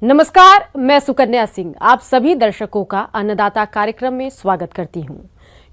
नमस्कार, मैं सुकन्या सिंह आप सभी दर्शकों का अन्नदाता कार्यक्रम में स्वागत करती हूं।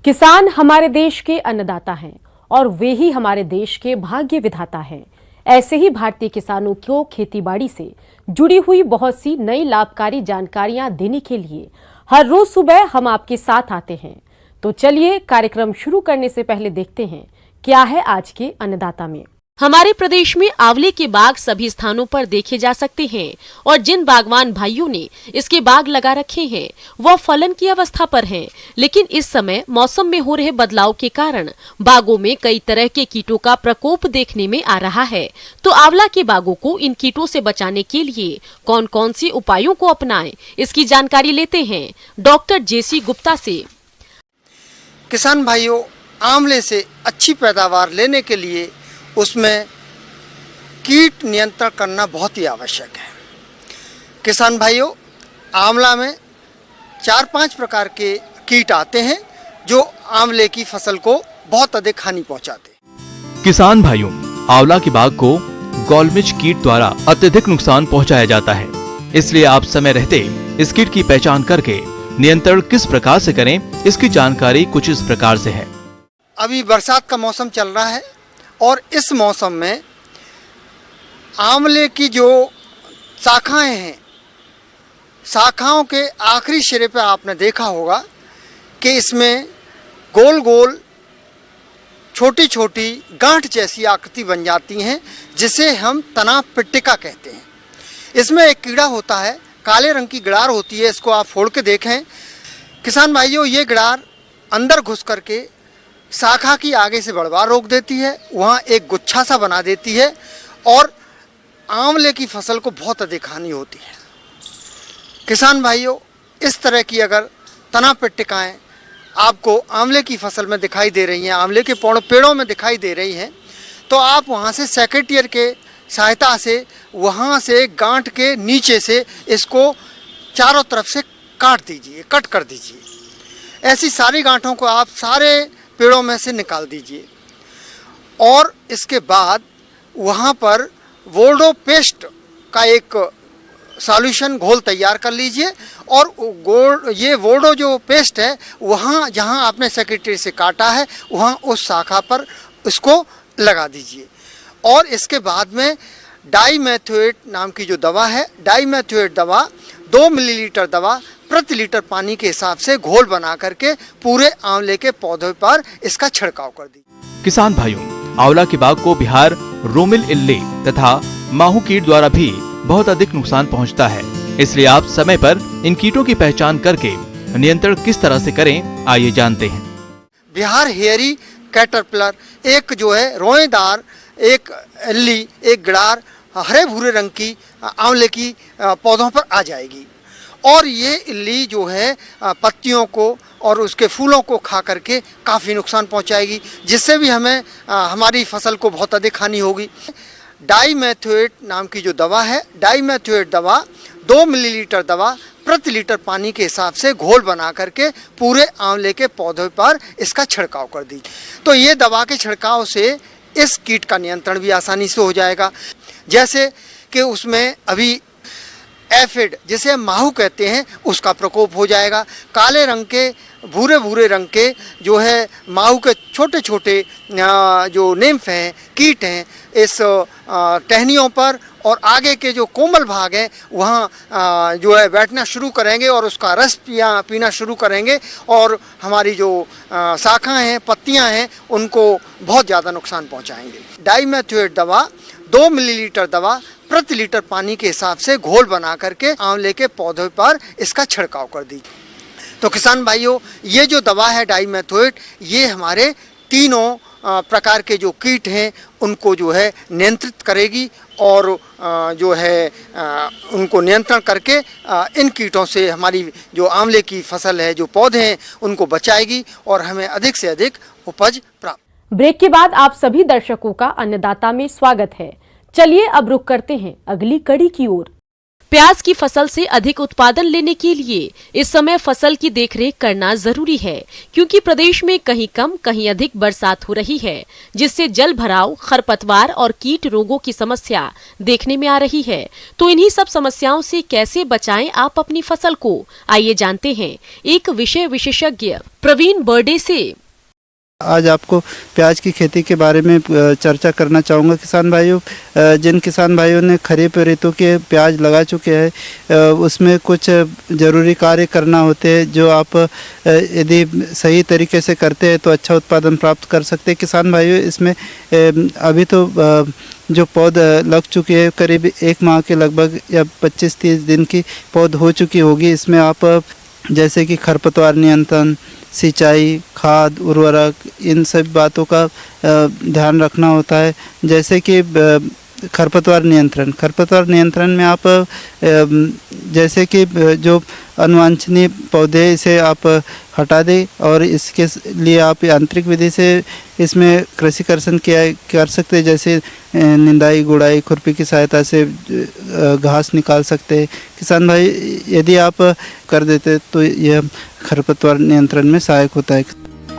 किसान हमारे देश के अन्नदाता हैं और वे ही हमारे देश के भाग्य विधाता हैं। ऐसे ही भारतीय किसानों को खेतीबाड़ी से जुड़ी हुई बहुत सी नई लाभकारी जानकारियां देने के लिए हर रोज सुबह हम आपके साथ आते हैं। तो चलिए कार्यक्रम शुरू करने से पहले देखते हैं क्या है आज के अन्नदाता में। हमारे प्रदेश में आंवले के बाग सभी स्थानों पर देखे जा सकते हैं और जिन बागवान भाइयों ने इसके बाग लगा रखे हैं वह फलन की अवस्था पर हैं, लेकिन इस समय मौसम में हो रहे बदलाव के कारण बागों में कई तरह के कीटों का प्रकोप देखने में आ रहा है। तो आंवला के बागों को इन कीटों से बचाने के लिए कौन कौन सी उपायों को अपनाएं, इसकी जानकारी लेते हैं डॉक्टर जेसी गुप्ता से। किसान भाइयों, आंवले से अच्छी पैदावार लेने के लिए उसमें कीट नियंत्रण करना बहुत ही आवश्यक है। किसान भाइयों, आंवला में 4-5 प्रकार के कीट आते हैं जो आंवले की फसल को बहुत अधिक हानि पहुंचाते हैं। किसान भाइयों, आंवला के बाग को गोलमिच कीट द्वारा अत्यधिक नुकसान पहुंचाया जाता है, इसलिए आप समय रहते इस कीट की पहचान करके नियंत्रण किस प्रकार से करें, इसकी जानकारी कुछ इस प्रकार से है। अभी बरसात का मौसम चल रहा है और इस मौसम में आंवले की जो शाखाएं हैं, शाखाओं के आखिरी सिरे पे आपने देखा होगा कि इसमें गोल गोल छोटी छोटी गांठ जैसी आकृति बन जाती हैं, जिसे हम तना पिट्टिका कहते हैं। इसमें एक कीड़ा होता है, काले रंग की गिडार होती है, इसको आप फोड़ के देखें। किसान भाइयों, ये गिडार अंदर घुस करके शाखा की आगे से बढ़वार रोक देती है, वहाँ एक गुच्छा सा बना देती है और आंवले की फसल को बहुत अधिक हानि होती है। किसान भाइयों, इस तरह की अगर तना पिट्टिकाएँ आपको आंवले की फसल में दिखाई दे रही हैं, आंवले के पेड़ों में दिखाई दे रही हैं, तो आप वहाँ से सेकेटियर के सहायता से वहाँ से गांठ के नीचे से इसको चारों तरफ से काट दीजिए, कट कर दीजिए। ऐसी सारी गांठों को आप सारे पेड़ों में से निकाल दीजिए और इसके बाद वहाँ पर वोल्डो पेस्ट का एक सॉल्यूशन घोल तैयार कर लीजिए और ये वोल्डो जो पेस्ट है वहाँ जहाँ आपने सेकेटरी से काटा है वहाँ उस शाखा पर इसको लगा दीजिए। और इसके बाद में डाइमेथोएट नाम की जो दवा है, डाइमेथोएट दवा 2 मिलीलीटर दवा प्रति लीटर पानी के हिसाब से घोल बना करके पूरे आंवले के पौधे पर इसका छिड़काव कर दीजिए। किसान भाइयों, आंवला के बाग को बिहार रोमिल इल्ली तथा माहू कीट द्वारा भी बहुत अधिक नुकसान पहुंचता है, इसलिए आप समय पर इन कीटों की पहचान करके नियंत्रण किस तरह से करें, आइए जानते हैं। बिहार हेयरी कैटरपिलर एक जो है रोएदार एक इल्ली, एक गिडार हरे भूरे रंग की आंवले की पौधों पर आ जाएगी और ये इल्ली जो है पत्तियों को और उसके फूलों को खा करके काफ़ी नुकसान पहुंचाएगी, जिससे भी हमें हमारी फसल को बहुत अधिक हानि होगी। डाइमेथोएट नाम की जो दवा है, डाइमेथोएट दवा 2 मिलीलीटर दवा प्रति लीटर पानी के हिसाब से घोल बना करके पूरे आंवले के पौधे पर इसका छिड़काव कर दीजिए। तो ये दवा के छिड़काव से इस कीट का नियंत्रण भी आसानी से हो जाएगा। जैसे कि उसमें अभी एफिड, जिसे माहू कहते हैं, उसका प्रकोप हो जाएगा। काले रंग के भूरे भूरे रंग के जो है माहू के छोटे छोटे जो निम्फ हैं, कीट हैं, इस टहनियों पर और आगे के जो कोमल भाग है वहाँ जो है बैठना शुरू करेंगे और उसका रस पीना शुरू करेंगे और हमारी जो शाखाएं हैं, पत्तियां हैं, उनको बहुत ज़्यादा नुकसान पहुंचाएंगे। डाइमेथोएट दवा 2 मिलीलीटर दवा प्रति लीटर पानी के हिसाब से घोल बना करके आंवले के पौधे पर इसका छिड़काव कर दीजिए। तो किसान भाइयों, ये जो दवा है डाइमेथोएट, ये हमारे तीनों प्रकार के जो कीट हैं उनको जो है नियंत्रित करेगी और जो है उनको नियंत्रण करके इन कीटों से हमारी जो आंवले की फसल है, जो पौधे हैं, उनको बचाएगी और हमें अधिक से अधिक उपज प्राप्त। ब्रेक के बाद आप सभी दर्शकों का अन्नदाता में स्वागत है। चलिए अब रुक करते हैं अगली कड़ी की ओर। प्याज की फसल से अधिक उत्पादन लेने के लिए इस समय फसल की देखरेख करना जरूरी है, क्योंकि प्रदेश में कहीं कम कहीं अधिक बरसात हो रही है, जिससे जल भराव, खरपतवार और कीट रोगों की समस्या देखने में आ रही है। तो इन्हीं सब समस्याओं से कैसे बचाएं आप अपनी फसल को, आइए जानते हैं एक विषय विशेषज्ञ प्रवीण बर्डे से। आज आपको प्याज की खेती के बारे में चर्चा करना चाहूँगा। किसान भाइयों, जिन किसान भाइयों ने खरीफ ऋतु के प्याज लगा चुके हैं, उसमें कुछ ज़रूरी कार्य करना होते हैं जो आप यदि सही तरीके से करते हैं तो अच्छा उत्पादन प्राप्त कर सकते हैं। किसान भाइयों, इसमें अभी तो जो पौध लग चुकी है, करीब 1 माह के लगभग या 25-30 दिन की पौध हो चुकी होगी। इसमें आप जैसे कि खरपतवार नियंत्रण, सिंचाई, खाद, उर्वरक, इन सब बातों का ध्यान रखना होता है। जैसे कि खरपतवार नियंत्रण में आप जैसे कि जो अनवांछनीय पौधे इसे आप हटा दें और इसके लिए आप यांत्रिक विधि से इसमें कृषिकर्षण कर सकते हैं। जैसे निंदाई, गुड़ाई, खुरपी की सहायता से घास निकाल सकते हैं। किसान भाई, यदि आप कर देते तो यह खरपतवार नियंत्रण में सहायक होता है।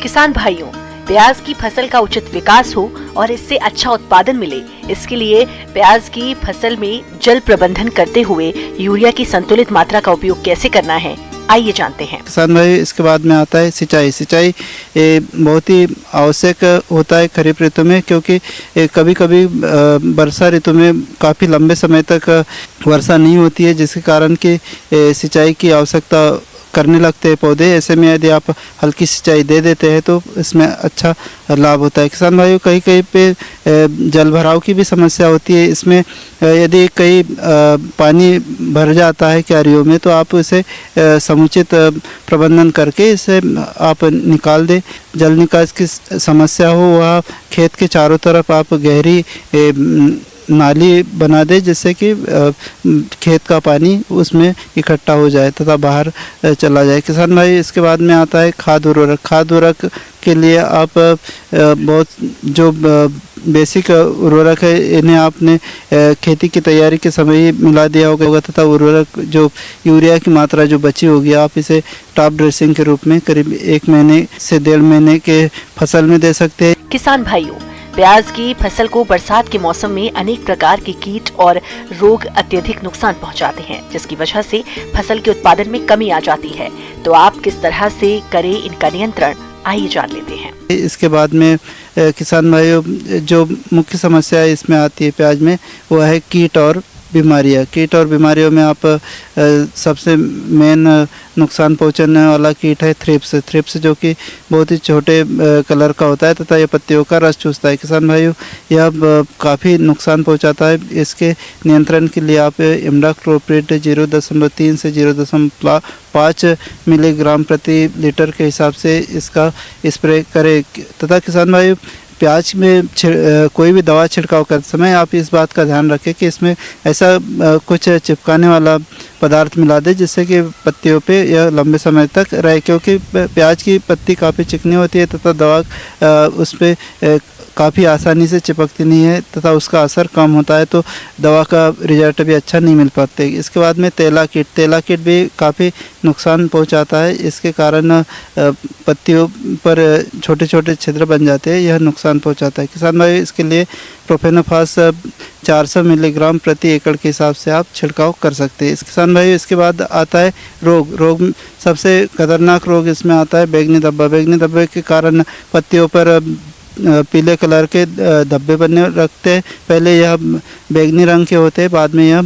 किसान भाइयों, प्याज की फसल का उचित विकास हो और इससे अच्छा उत्पादन मिले, इसके लिए प्याज की फसल में जल प्रबंधन करते हुए यूरिया की संतुलित मात्रा का उपयोग कैसे करना है, आइए जानते हैं। किसान भाई, इसके बाद में आता है सिंचाई बहुत ही आवश्यक होता है खरीफ ऋतु में, क्योंकि कभी कभी वर्षा ऋतु में काफ़ी लंबे समय तक वर्षा नहीं होती है, जिसके कारण कि सिंचाई की आवश्यकता करने लगते हैं पौधे। ऐसे में यदि आप हल्की सिंचाई दे देते हैं तो इसमें अच्छा लाभ होता है। किसान भाइयों, कहीं कहीं पे जल भराव की भी समस्या होती है। इसमें यदि कहीं पानी भर जाता है क्यारियों में तो आप इसे समुचित प्रबंधन करके इसे आप निकाल दें। जल निकास की समस्या हो, वह खेत के चारों तरफ आप गहरी नाली बना दे, जिससे कि खेत का पानी उसमें इकट्ठा हो जाए तथा बाहर चला जाए। किसान भाई, इसके बाद में आता है खाद उर्वरक के लिए आप बहुत जो बेसिक उर्वरक है, इन्हें आपने खेती की तैयारी के समय ही मिला दिया होगा तथा उर्वरक जो यूरिया की मात्रा जो बची होगी, आप इसे टॉप ड्रेसिंग के रूप में करीब 1 महीने से 1.5 महीने के फसल में दे सकते हैं। किसान भाइयों, प्याज की फसल को बरसात के मौसम में अनेक प्रकार के कीट और रोग अत्यधिक नुकसान पहुंचाते हैं, जिसकी वजह से फसल के उत्पादन में कमी आ जाती है। तो आप किस तरह से करें इनका नियंत्रण, आइए जान लेते हैं। इसके बाद में किसान भाइयों, जो मुख्य समस्या इसमें आती है प्याज में, वो है कीट और बीमारियों में आप सबसे मेन नुकसान पहुंचाने वाला कीट है थ्रिप्स, जो कि बहुत ही छोटे कलर का होता है तथा यह पत्तियों का रस चूसता है। किसान भाइयों, यह काफ़ी नुकसान पहुंचाता है। इसके नियंत्रण के लिए आप इमिडाक्लोप्रिड 0.3 से 0.5 मिलीग्राम प्रति लीटर के हिसाब से इसका स्प्रे करें। तथा किसान भाइयों, प्याज में कोई भी दवा छिड़काव करते समय आप इस बात का ध्यान रखें कि इसमें ऐसा कुछ चिपकाने वाला पदार्थ मिला दे जिससे कि पत्तियों पे यह लंबे समय तक रहे, क्योंकि प्याज की पत्ती काफ़ी चिकनी होती है तथा दवा उस पर काफ़ी आसानी से चिपकती नहीं है तथा उसका असर कम होता है, तो दवा का रिजल्ट भी अच्छा नहीं मिल पाते। इसके बाद में तेला कीट भी काफ़ी नुकसान पहुंचाता है। इसके कारण पत्तियों पर छोटे छोटे छिद्र बन जाते हैं, यह नुकसान पहुंचाता है। किसान भाई, इसके लिए प्रोफेनोफास 400 मिलीग्राम प्रति एकड़ के हिसाब से आप छिड़काव कर सकते हैं। किसान भाई, इसके बाद आता है रोग सबसे खतरनाक रोग इसमें आता है बैगनी धब्बे के कारण पत्तियों पर पीले कलर के धब्बे बनने लगते हैं। पहले यह बैगनी रंग के होते हैं, बाद में यह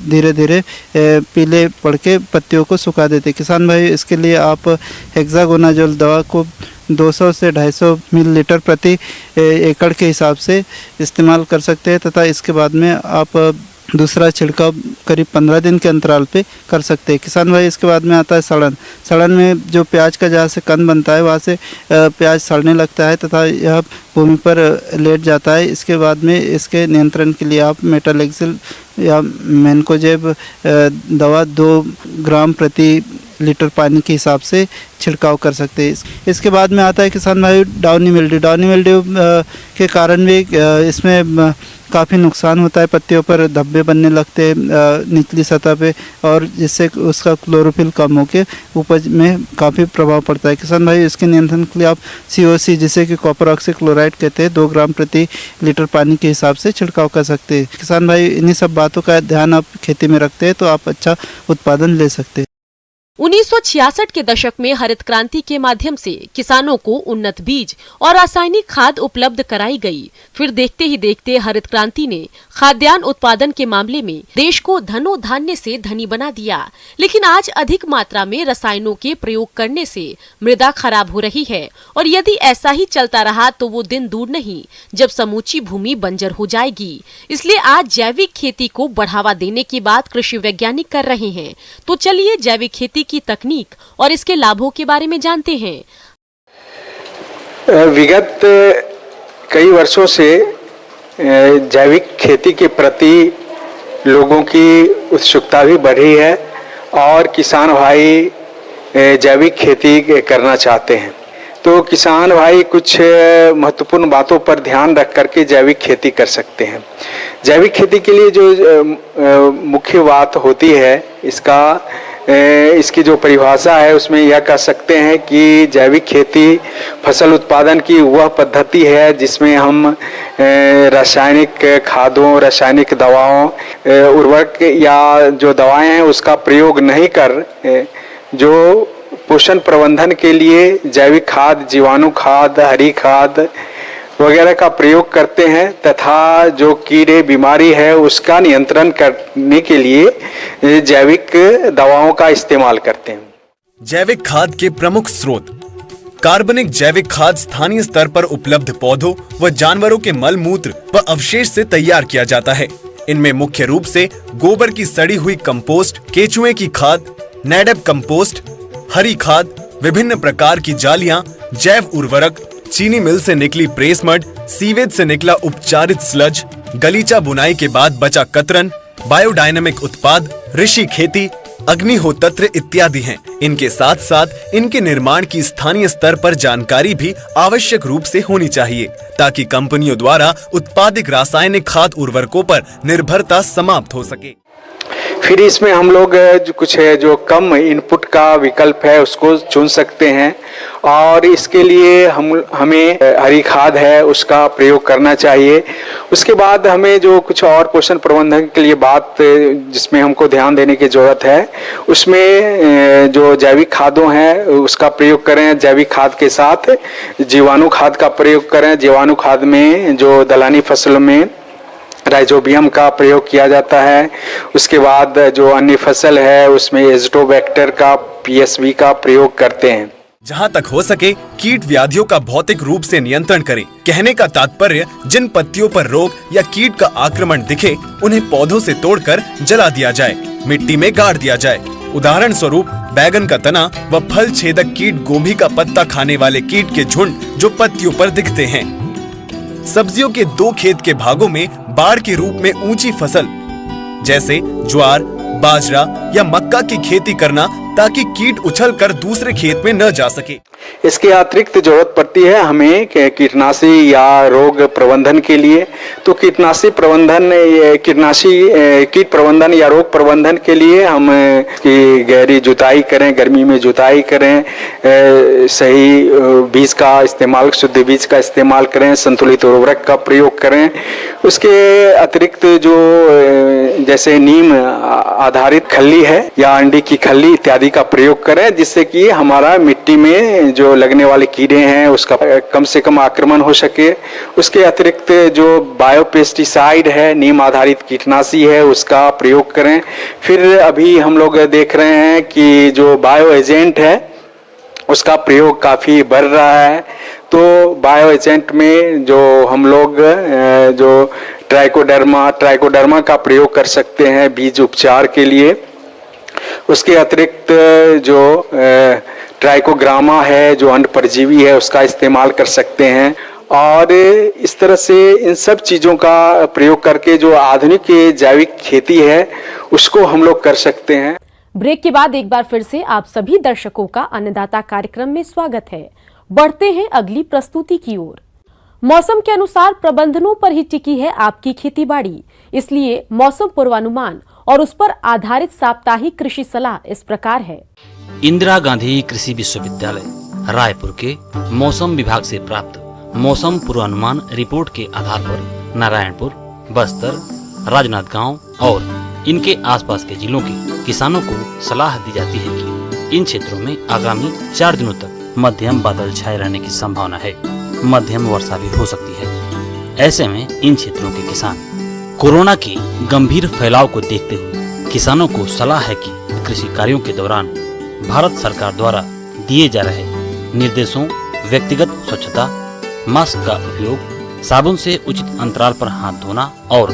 धीरे धीरे पीले पड़ के पत्तियों को सुखा देते हैं। किसान भाई, इसके लिए आप हेक्सागोनाजोल दवा को 200 से 250 मिलीलीटर प्रति एकड़ के हिसाब से इस्तेमाल कर सकते हैं तथा इसके बाद में आप दूसरा छिड़काव करीब 15 दिन के अंतराल पे कर सकते हैं। किसान भाई, इसके बाद में आता है सड़न में जो प्याज का जहाँ से कंद बनता है वहाँ से प्याज सड़ने लगता है तथा यह भूमि पर लेट जाता है। इसके बाद में इसके नियंत्रण के लिए आप मेटालेक्सिल या मैनकोजेब दवा 2 ग्राम प्रति लीटर पानी के हिसाब से छिड़काव कर सकते हैं। इसके बाद में आता है किसान भाई डाउनी मिल्ड्यू के कारण भी इसमें काफ़ी नुकसान होता है, पत्तियों पर धब्बे बनने लगते हैं निचली सतह पे, और जिससे उसका क्लोरोफिल कम होकर उपज में काफ़ी प्रभाव पड़ता है। किसान भाई, इसके नियंत्रण के लिए आप COC, जिसे कि कॉपर ऑक्सीक्लोराइड कहते हैं, 2 ग्राम प्रति लीटर पानी के हिसाब से छिड़काव कर सकते हैं। किसान भाई, इन्हीं सब बातों का ध्यान आप खेती में रखते हैं तो आप अच्छा उत्पादन ले सकते हैं। 1966 के दशक में हरित क्रांति के माध्यम से किसानों को उन्नत बीज और रासायनिक खाद उपलब्ध कराई गई। फिर देखते ही देखते हरित क्रांति ने खाद्यान्न उत्पादन के मामले में देश को धनो धान्य से धनी बना दिया। लेकिन आज अधिक मात्रा में रसायनों के प्रयोग करने से मृदा खराब हो रही है, और यदि ऐसा ही चलता रहा तो वो दिन दूर नहीं जब समूची भूमि बंजर हो जाएगी। इसलिए आज जैविक खेती को बढ़ावा देने की बात कृषि वैज्ञानिक कर रहे हैं। तो चलिए जैविक खेती की तकनीक और इसके लाभों के बारे में जानते हैं। विगत कई वर्षों से जैविक खेती के प्रति लोगों की उत्सुकता भी बढ़ी है और किसान भाई जैविक खेती करना चाहते हैं। तो किसान भाई कुछ महत्वपूर्ण बातों पर ध्यान रख करके जैविक खेती कर सकते हैं। जैविक खेती के लिए जो मुख्य बात होती है, इसकी जो परिभाषा है उसमें यह कह सकते हैं कि जैविक खेती फसल उत्पादन की वह पद्धति है जिसमें हम रासायनिक खादों, रासायनिक दवाओं, उर्वरक या जो दवाएं हैं उसका प्रयोग नहीं कर जो पोषण प्रबंधन के लिए जैविक खाद, जीवाणु खाद, हरी खाद वगैरह का प्रयोग करते हैं तथा जो कीड़े बीमारी है उसका नियंत्रण करने के लिए जैविक दवाओं का इस्तेमाल करते हैं। जैविक खाद के प्रमुख स्रोत। कार्बनिक जैविक खाद स्थानीय स्तर पर उपलब्ध पौधों व जानवरों के मल मूत्र व अवशेष से तैयार किया जाता है। इनमें मुख्य रूप से गोबर की सड़ी हुई कंपोस्ट, केचुए की खाद, नैडब कंपोस्ट, हरी खाद, विभिन्न प्रकार की जालियां, जैव उर्वरक, चीनी मिल से निकली प्रेस मड, सीवेज से निकला उपचारित स्लज, गलीचा बुनाई के बाद बचा कतरन, बायोडायनेमिक उत्पाद, ऋषि खेती, अग्निहोत्र इत्यादि हैं। इनके साथ साथ इनके निर्माण की स्थानीय स्तर पर जानकारी भी आवश्यक रूप से होनी चाहिए ताकि कंपनियों द्वारा उत्पादित रासायनिक खाद उर्वरकों पर निर्भरता समाप्त हो सके। फिर इसमें हम लोग कुछ जो कम इनपुट का विकल्प है उसको चुन सकते हैं और इसके लिए हमें हरी खाद है उसका प्रयोग करना चाहिए। उसके बाद हमें जो कुछ और पोषण प्रबंधन के लिए बात जिसमें हमको ध्यान देने की जरूरत है उसमें जो जैविक खादों हैं उसका प्रयोग करें। जैविक खाद के साथ जीवाणु खाद का प्रयोग करें। जीवाणु खाद में जो दलहनी फसलों में राइजोबियम का प्रयोग किया जाता है। उसके बाद जो अन्य फसल है उसमें एजोटोबैक्टर का, PSB का प्रयोग करते हैं। जहाँ तक हो सके कीट व्याधियों का भौतिक रूप से नियंत्रण करें। कहने का तात्पर्य जिन पत्तियों पर रोग या कीट का आक्रमण दिखे उन्हें पौधों से तोड़कर जला दिया जाए, मिट्टी में गाड़ दिया जाए। उदाहरण स्वरूप बैगन का तना व फल छेदक कीट, गोभी का पत्ता खाने वाले कीट के झुंड जो पत्तियों पर दिखते हैं। सब्जियों के 2 खेत के भागों में बाड़ के रूप में ऊंची फसल जैसे ज्वार, बाजरा या मक्का की खेती करना ताकि कीट उछलकर दूसरे खेत में न जा सके। इसके अतिरिक्त जरूरत पड़ती है हमें कीटनाशी या रोग प्रबंधन के लिए। तो कीट प्रबंधन या रोग प्रबंधन के लिए हम की गहरी जुताई करें, गर्मी में जुताई करें, सही बीज का इस्तेमाल, शुद्ध बीज का इस्तेमाल करें, संतुलित उर्वरक का प्रयोग करें। उसके अतिरिक्त जो जैसे नीम आधारित खल्ली है या अंडी की खल्ली इत्यादि का प्रयोग करें जिससे कि हमारा मिट्टी में जो लगने वाले कीड़े हैं उसका कम से कम आक्रमण हो सके। उसके अतिरिक्त जो बायोपेस्टिसाइड है, नीम आधारित कीटनाशी है, उसका प्रयोग करें। फिर अभी हम लोग देख रहे हैं कि जो बायो एजेंट है उसका प्रयोग काफी बढ़ रहा है। तो बायो एजेंट में जो हम लोग जो ट्राइकोडर्मा का प्रयोग कर सकते हैं बीज उपचार के लिए। उसके अतिरिक्त जो ट्राइकोग्रामा है जो अंड परजीवी है उसका इस्तेमाल कर सकते हैं। और इस तरह से इन सब चीजों का प्रयोग करके जो आधुनिक जैविक खेती है उसको हम लोग कर सकते हैं। ब्रेक के बाद एक बार फिर से आप सभी दर्शकों का अन्नदाता कार्यक्रम में स्वागत है। बढ़ते हैं अगली प्रस्तुति की ओर। मौसम के अनुसार प्रबंधनों पर ही टिकी है आपकी खेतीबाड़ी, इसलिए मौसम पूर्वानुमान और उस पर आधारित साप्ताहिक कृषि सलाह इस प्रकार है। इंदिरा गांधी कृषि विश्वविद्यालय रायपुर के मौसम विभाग से प्राप्त मौसम पूर्वानुमान रिपोर्ट के आधार पर नारायणपुर, बस्तर, राजनांदगांव और इनके आसपास के जिलों के किसानों को सलाह दी जाती है कि इन क्षेत्रों में आगामी 4 दिनों तक मध्यम बादल छाए रहने की संभावना है। मध्यम वर्षा भी हो सकती है। ऐसे में इन क्षेत्रों के किसान कोरोना के गंभीर फैलाव को देखते हुए किसानों को सलाह है कि कृषि कार्यों के दौरान भारत सरकार द्वारा दिए जा रहे निर्देशों, व्यक्तिगत स्वच्छता, मास्क का उपयोग, साबुन से उचित अंतराल पर हाथ धोना और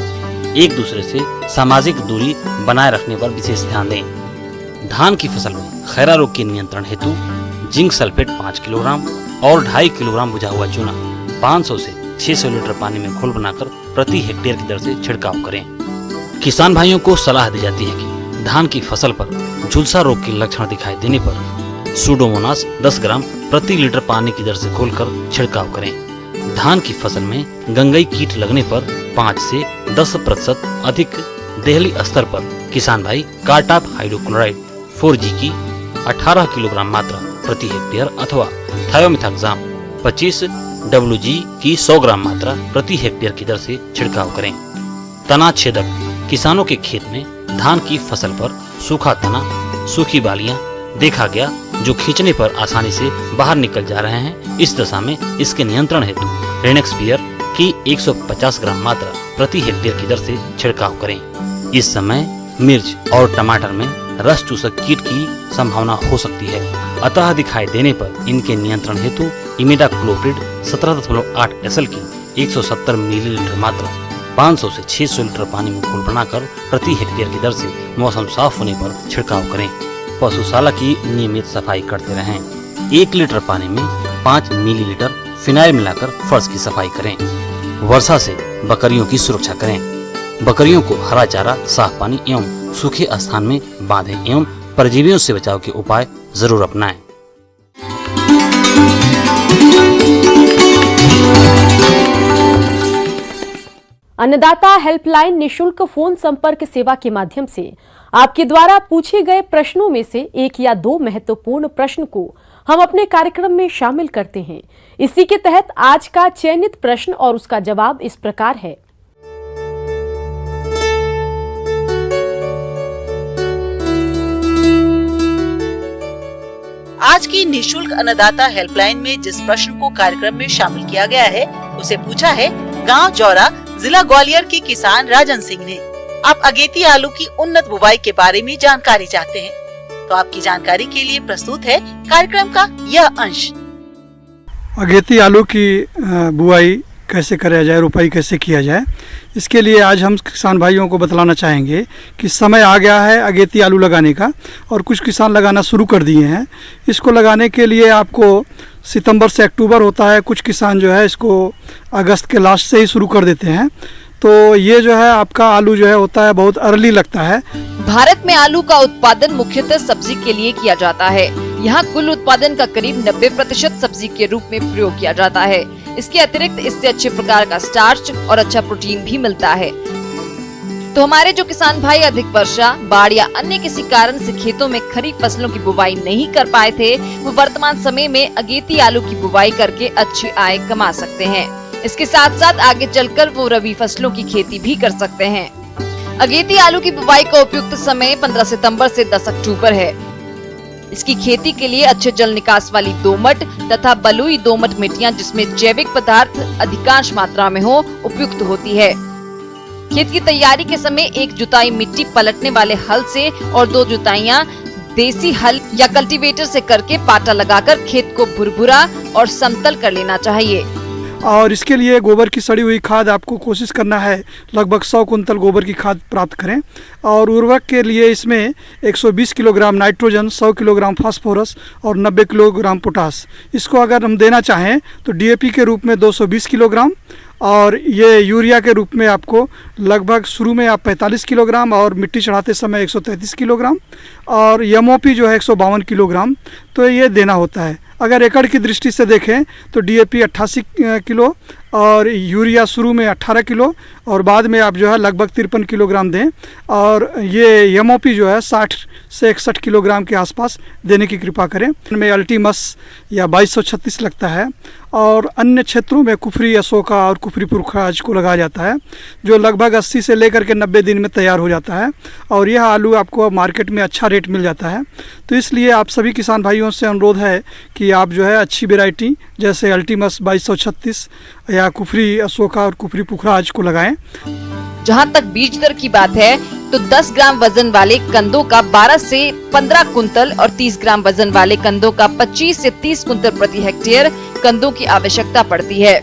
एक दूसरे से सामाजिक दूरी बनाए रखने पर विशेष ध्यान दें। धान की फसल में खैरा रोग के नियंत्रण हेतु जिंक सल्फेट 5 किलोग्राम और 2.5 किलोग्राम बुझा हुआ चूना 500 से 600 लीटर पानी में घोल बनाकर प्रति हेक्टेयर की दर से छिड़काव करें। किसान भाइयों को सलाह दी जाती है कि धान की फसल पर झुलसा रोग के लक्षण दिखाई देने पर सूडोमोनास 10 ग्राम प्रति लीटर पानी की दर से घोलकर छिड़काव करें। धान की फसल में गंगई कीट लगने पर 5 से 10% अधिक देहली स्तर पर किसान भाई कार्टाप हाइड्रोक्लोराइड 4G की 18 किलोग्राम मात्रा प्रति हेक्टेयर अथवा थायोमिथाक्साम 25 WG की 100 ग्राम मात्रा प्रति हेक्टेयर की दर से छिड़काव करें। तना छेदक किसानों के खेत में धान की फसल पर सूखा तना, सूखी बालियां देखा गया जो खींचने पर आसानी से बाहर निकल जा रहे हैं। इस दशा में इसके नियंत्रण हेतु रेनेक्सपियर की 150 ग्राम मात्रा प्रति हेक्टेयर की दर से छिड़काव करें। इस समय मिर्च और टमाटर में रस चूसक कीट की संभावना हो सकती है, अतः दिखाई देने पर इनके नियंत्रण हेतु इमिडाक्लोप्रिड 17.8 SL की 170 मिलीलीटर मात्रा 500 से 600 लीटर पानी में घोल बनाकर प्रति हेक्टेयर की दर से मौसम साफ होने पर छिड़काव करें। पशुशाला की नियमित सफाई करते रहें। 1 लीटर पानी में 5 मिलीलीटर फिनाइल मिलाकर फर्श की सफाई करें। वर्षा से बकरियों की सुरक्षा करें। बकरियों को हरा चारा, साफ पानी एवं सूखे स्थान में बांधें एवं परजीवियों से बचाव के उपाय जरूर अपनाएं। अन्नदाता हेल्पलाइन निशुल्क फोन संपर्क सेवा के माध्यम से आपके द्वारा पूछे गए प्रश्नों में से 1 या 2 महत्वपूर्ण प्रश्न को हम अपने कार्यक्रम में शामिल करते हैं। इसी के तहत आज का चयनित प्रश्न और उसका जवाब इस प्रकार है। आज की निशुल्क अन्नदाता हेल्पलाइन में जिस प्रश्न को कार्यक्रम में शामिल किया गया है उसे पूछा है गांव जौरा, जिला ग्वालियर के किसान राजन सिंह ने। आप अगेती आलू की उन्नत बुवाई के बारे में जानकारी चाहते हैं, तो आपकी जानकारी के लिए प्रस्तुत है कार्यक्रम का यह अंश। अगेती आलू की बुआई कैसे करा जाए, रुपाई कैसे किया जाए, इसके लिए आज हम किसान भाइयों को बतलाना चाहेंगे कि समय आ गया है अगेती आलू लगाने का और कुछ किसान लगाना शुरू कर दिए हैं। इसको लगाने के लिए आपको सितंबर से अक्टूबर होता है, कुछ किसान जो है इसको अगस्त के लास्ट से ही शुरू कर देते हैं। तो ये जो है आपका आलू जो है होता है बहुत अर्ली लगता है। भारत में आलू का उत्पादन मुख्यतः सब्जी के लिए किया जाता है। यहाँ कुल उत्पादन का करीब 90% सब्जी के रूप में प्रयोग किया जाता है। इसके अतिरिक्त इससे अच्छे प्रकार का स्टार्च और अच्छा प्रोटीन भी मिलता है। तो हमारे जो किसान भाई अधिक वर्षा, बाढ़ या अन्य किसी कारण से खेतों में खरीफ फसलों की बुवाई नहीं कर पाए थे, वो वर्तमान समय में अगेती आलू की बुवाई करके अच्छी आय कमा सकते हैं। इसके साथ साथ आगे चलकर वो रबी फसलों की खेती भी कर सकते हैं। अगेती आलू की बुवाई का उपयुक्त समय 15 सितंबर से 10 अक्टूबर है। इसकी खेती के लिए अच्छे जल निकास वाली दोमट तथा बलुई दोमट मिट्टियां जिसमें जैविक पदार्थ अधिकांश मात्रा में हो उपयुक्त होती है। खेत की तैयारी के समय 1 जुताई मिट्टी पलटने वाले हल से और 2 जुताइयां देसी हल या कल्टीवेटर से करके पाटा लगाकर खेत को भुरभुरा और समतल कर लेना चाहिए। और इसके लिए गोबर की सड़ी हुई खाद आपको कोशिश करना है लगभग 100 कुंतल गोबर की खाद प्राप्त करें। और उर्वरक के लिए इसमें 120 किलोग्राम नाइट्रोजन, 100 किलोग्राम फास्फोरस और 90 किलोग्राम पोटास, इसको अगर हम देना चाहें तो डीएपी के रूप में 220 किलोग्राम और ये यूरिया के रूप में आपको लगभग शुरू में आप 45 किलोग्राम और मिट्टी चढ़ाते समय 133 किलोग्राम और एमओपी जो है 152 किलोग्राम, तो ये देना होता है। अगर एकड़ की दृष्टि से देखें तो डीएपी 88 किलो और यूरिया शुरू में 18 किलो और बाद में आप जो है लगभग 53 किलोग्राम दें। और ये एमओपी जो है 60 से 61 किलोग्राम के आसपास देने की कृपा करें। इनमें अल्टीमस या 2236 लगता है और अन्य क्षेत्रों में कुफरी अशोका और कुफरी पुरखाज को लगाया जाता है, जो लगभग 80 से लेकर के 90 दिन में तैयार हो जाता है और यह आलू आपको मार्केट में अच्छा रेट मिल जाता है। तो इसलिए आप सभी किसान भाइयों से अनुरोध है कि आप जो है अच्छी वैरायटी जैसे अल्टीमस 2236 या कुफरी अशोका और कुफरी पुखराज को लगाएं। जहां तक बीज दर की बात है तो 10 ग्राम वजन वाले कंदों का 12 से 15 कुंतल और 30 ग्राम वजन वाले कंदों का 25 से 30 कुंतल प्रति हेक्टेयर कंदों की आवश्यकता पड़ती है।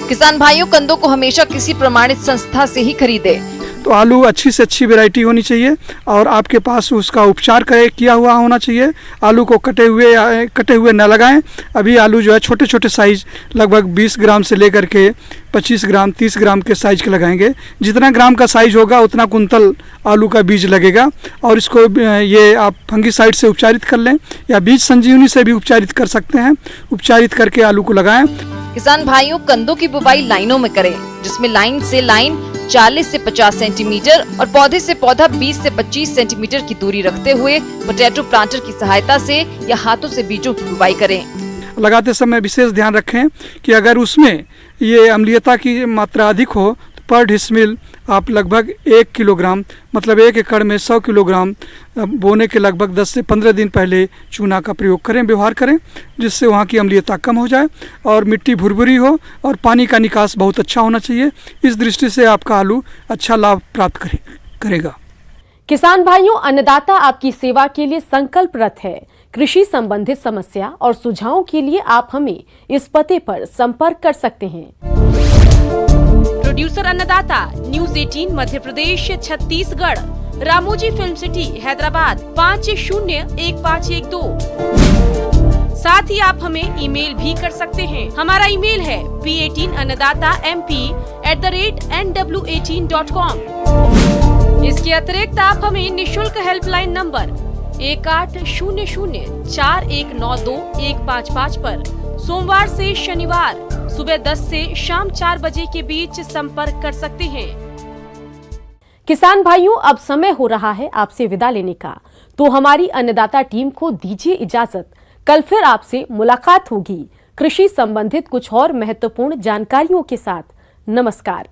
किसान भाइयों कंदों को हमेशा किसी प्रमाणित संस्था से ही खरीदे। तो आलू अच्छी से अच्छी वैरायटी होनी चाहिए और आपके पास उसका उपचार किया हुआ होना चाहिए। आलू को कटे हुए न लगाएं। अभी आलू जो है छोटे छोटे साइज लगभग 20 ग्राम से लेकर के 25 ग्राम 30 ग्राम के साइज के लगाएंगे। जितना ग्राम का साइज होगा उतना कुंतल आलू का बीज लगेगा और इसको ये आप फंगीसाइड से उपचारित कर लें या बीज संजीवनी से भी उपचारित कर सकते हैं। उपचारित करके आलू को लगाएं। किसान भाइयों कंदों की बुवाई लाइनों में करें, जिसमें लाइन से लाइन 40 से 50 सेंटीमीटर और पौधे से पौधा 20 से 25 सेंटीमीटर की दूरी रखते हुए पोटैटो प्लांटर की सहायता से या हाथों से बीजों की बुवाई करें। लगाते समय विशेष ध्यान रखें कि अगर उसमें ये अम्लीयता की मात्रा अधिक हो तो पर डिसमिल आप लगभग 1 किलोग्राम मतलब 1 एकड़ में 100 किलोग्राम बोने के लगभग 10 से 15 दिन पहले चूना का प्रयोग करें, व्यवहार करें, जिससे वहाँ की अम्लीयता कम हो जाए और मिट्टी भुरभुरी हो और पानी का निकास बहुत अच्छा होना चाहिए। इस दृष्टि से आपका आलू अच्छा लाभ प्राप्त करेगा। किसान भाइयों, अन्नदाता आपकी सेवा के लिए संकल्परत है। कृषि संबंधित समस्या और सुझावों के लिए आप हमें इस पते पर संपर्क कर सकते हैं। प्रोड्यूसर अन्नदाता, news 18 Madhya Pradesh Chhattisgarh, Ramoji film city Hyderabad 501512। साथ ही आप हमें ईमेल भी कर सकते हैं। हमारा ईमेल है p18annadatamp@nw18.com। इसके अतिरिक्त आप हमें निशुल्क हेल्पलाइन नंबर 18004192 पर सोमवार से शनिवार सुबह 10 से शाम 4 बजे के बीच संपर्क कर सकते हैं। किसान भाइयों, अब समय हो रहा है आपसे विदा लेने का, तो हमारी अन्नदाता टीम को दीजिए इजाजत। कल फिर आपसे मुलाकात होगी कृषि संबंधित कुछ और महत्वपूर्ण जानकारियों के साथ। नमस्कार।